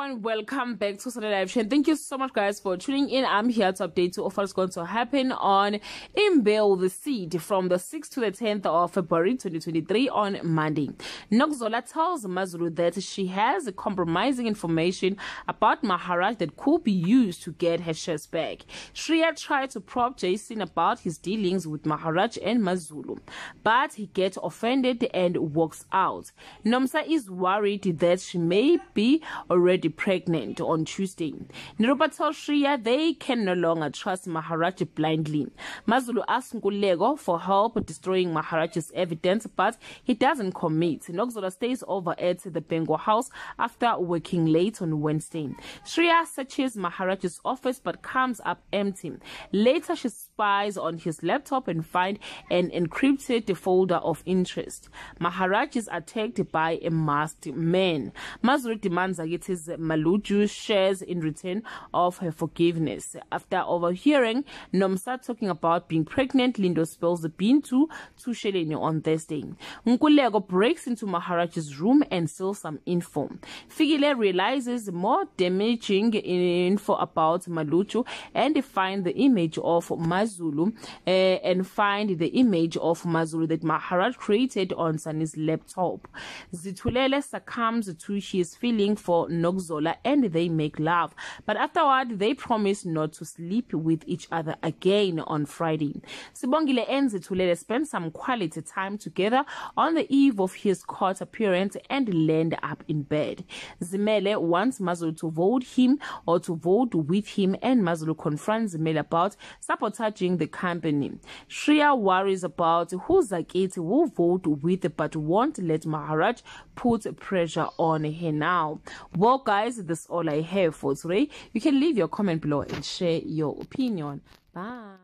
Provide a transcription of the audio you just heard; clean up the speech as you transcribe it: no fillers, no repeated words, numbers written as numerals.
everyone, welcome back to Sunday Live Show. Thank you so much guys for tuning in. I'm here to update you of what's going to happen on Imbewu, the seed from the 6th to the 10th of February 2023 on Monday. Nokzola tells Mazulu that she has compromising information about Maharaj that could be used to get her shares back. Shreya tried to probe Jason about his dealings with Maharaj and Mazulu, but he gets offended and walks out. Nomsa is worried that she may be already pregnant on Tuesday. Nirupa tells Shreya they can no longer trust Maharaj blindly. Mazulu asks Nkulego for help destroying Maharaj's evidence, but he doesn't commit. Nokzola stays over at the Bengo house after working late on Wednesday. Shreya searches Maharaj's office but comes up empty. Later she spies on his laptop and finds an encrypted folder of interest. Maharaj is attacked by a masked man. Mazulu demands Zakithi's Maluju shares in return of her forgiveness. After overhearing Nomsa talking about being pregnant, Lindo spills the bean to Sheleni on Thursday. Nkulego breaks into Maharaj's room and steals some info. Figile realizes more damaging info about Maluju and find the image of Mazulu that Maharaj created on Sunny's laptop. Zitulele succumbs to his feeling for Nokzola and they make love, but afterward they promise not to sleep with each other again on Friday. Sibongile and Zitulele spend some quality time together on the eve of his court appearance and land up in bed. Zimele wants Mazulu to vote him or to vote with him, and Mazulu confronts Zimele about sabotaging the company. Shreya worries about who Zakithi will vote with but won't let Maharaj put pressure on her now. Well guys, that's all I have for today. You can leave your comment below and share your opinion. Bye.